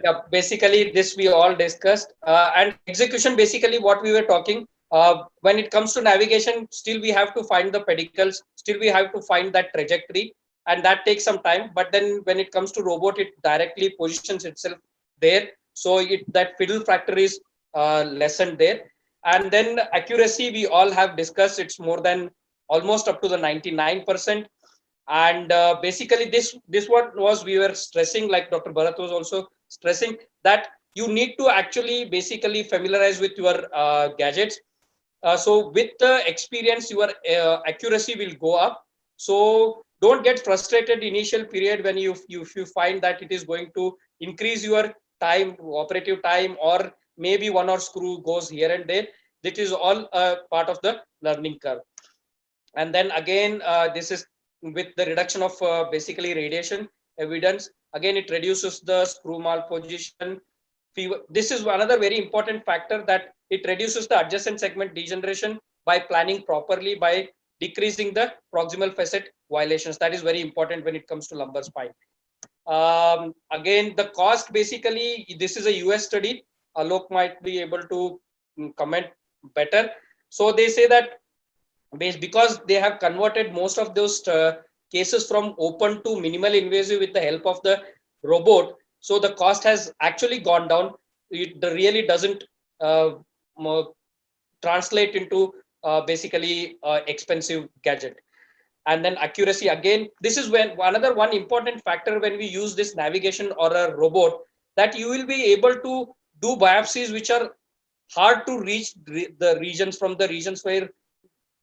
Yeah, basically this we all discussed, and execution, basically what we were talking, when it comes to navigation, still we have to find the pedicles, still we have to find that trajectory, and that takes some time. But then when it comes to robot, it directly positions itself there, so that fiddle factor is lessened there. And then accuracy, we all have discussed, it's more than almost up to the 99%. And basically this what was we were stressing, like Dr. Bharat was also stressing, that you need to actually basically familiarize with your gadgets. So with the experience, your accuracy will go up. So don't get frustrated initial period when if you find that it is going to increase your time, operative time, or maybe one or screw goes here and there. That is all part of the learning curve. And then again, this is with the reduction of basically radiation evidence. Again, it reduces the screw malposition, fever. This is another very important factor, that it reduces the adjacent segment degeneration by planning properly, by decreasing the proximal facet violations. That is very important when it comes to lumbar spine. Again, the cost, basically, this is a US study. Alok might be able to comment better. So they say that because they have converted most of those cases from open to minimal invasive with the help of the robot, so the cost has actually gone down. It really doesn't uh, translate into basically expensive gadget. And then accuracy, again, this is when another one important factor when we use this navigation or a robot, that you will be able to do biopsies which are hard to reach the regions, from the regions where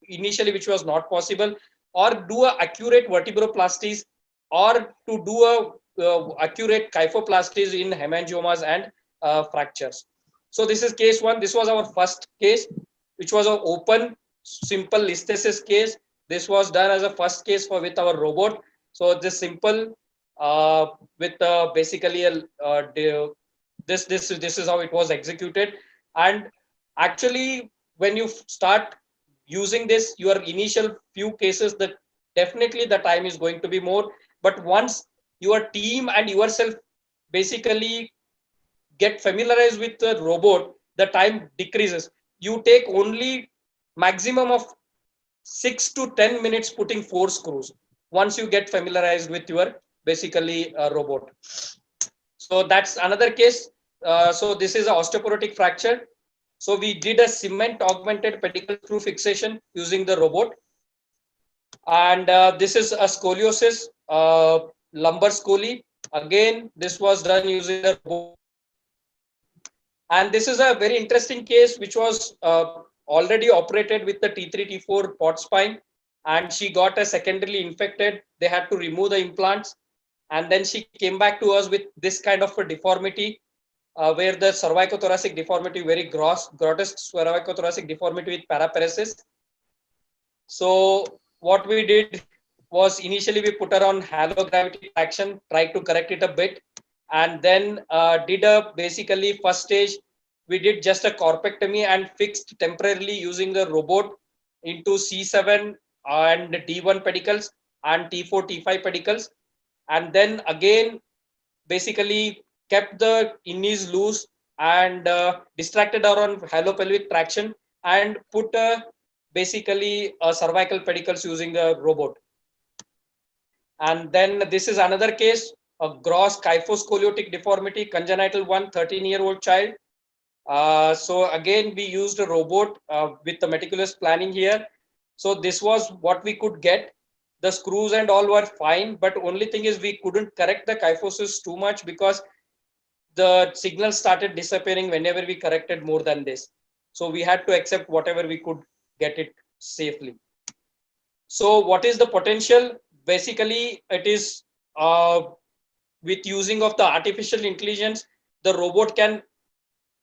initially which was not possible, or do a accurate vertebroplasties, or to do a accurate kyphoplasties in hemangiomas and fractures. So this is case one. This was our first case, which was an open simple listhesis case. This was done as a first case for with our robot. So this simple with basically a this is how it was executed. And actually, when you start using this, your initial few cases, that definitely the time is going to be more. But once your team and yourself basically get familiarized with the robot, the time decreases. You take only maximum of 6 to 10 minutes putting 4 screws once you get familiarized with your basically robot. So that's another case. So this is an osteoporotic fracture. So we did a cement augmented pedicle screw fixation using the robot. And this is a scoliosis, lumbar scoli. Again, this was done using the robot. And this is a very interesting case, which was already operated with the T3, T4 pot spine. And she got a secondarily infected. They had to remove the implants. And then she came back to us with this kind of a deformity, where the cervicothoracic deformity, very grotesque cervicothoracic deformity with paraparesis. So what we did was, initially we put her on halo gravity traction, tried to correct it a bit, and then did a basically first stage. We did just a corpectomy and fixed temporarily using the robot into C7 and D1 pedicles and T4, T5 pedicles. And then again, basically kept the knees loose and distracted her on halopelvic traction, and put basically cervical pedicles using a robot. And then this is another case, a gross kyphoscoliotic deformity, congenital one, 13-year-old child. So again, we used a robot with the meticulous planning here. So this was what we could get. The screws and all were fine, but only thing is we couldn't correct the kyphosis too much, because the signal started disappearing whenever we corrected more than this. So we had to accept whatever we could get it safely. So what is the potential? Basically, it is with using of the artificial intelligence, the robot can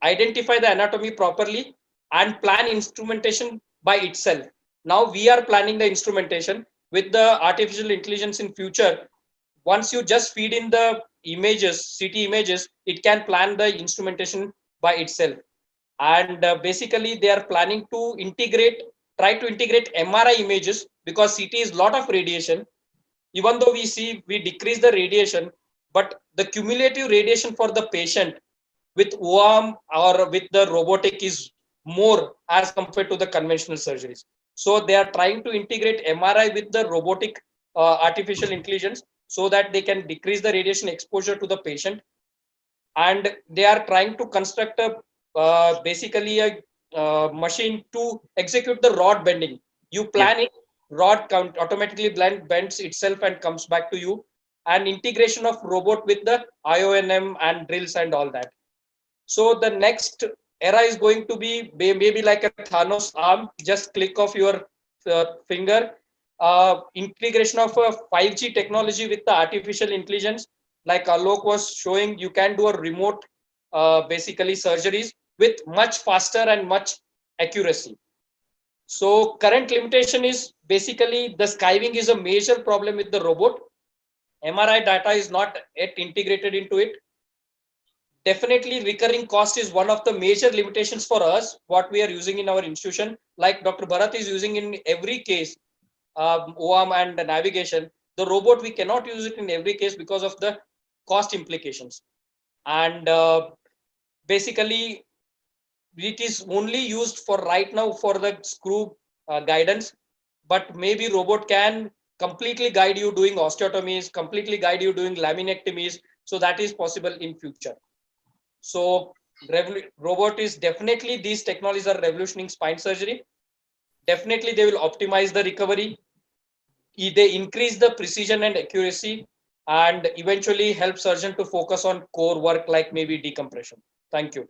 identify the anatomy properly and plan instrumentation by itself. Now we are planning the instrumentation with the artificial intelligence in future. Once you just feed in the images, CT images, it can plan the instrumentation by itself. And basically they are planning to try to integrate MRI images, because CT is lot of radiation. Even though we decrease the radiation, but the cumulative radiation for the patient with OAM or with the robotic is more as compared to the conventional surgeries. So they are trying to integrate MRI with the robotic artificial intelligence so that they can decrease the radiation exposure to the patient. And they are trying to construct a basically a machine to execute the rod bending. You Yeah. plan it, rod count automatically bends itself and comes back to you, and integration of robot with the IONM and drills and all that. So the next era is going to be maybe like a Thanos arm, just click of your finger. Integration of a 5G technology with the artificial intelligence, like Alok was showing, you can do a remote, basically surgeries with much faster and much accuracy. So current limitation is basically the skiving is a major problem with the robot. MRI data is not yet integrated into it. Definitely recurring cost is one of the major limitations for us, what we are using in our institution. Like Dr. Bharat is using in every case, OAM and navigation. The robot, we cannot use it in every case because of the cost implications. And basically, it is only used for right now for the screw guidance, but maybe robot can completely guide you doing osteotomies, completely guide you doing laminectomies. So that is possible in future. So robot is definitely, these technologies are revolutioning spine surgery. Definitely they will optimize the recovery. They increase the precision and accuracy, and eventually help surgeon to focus on core work like maybe decompression. Thank you.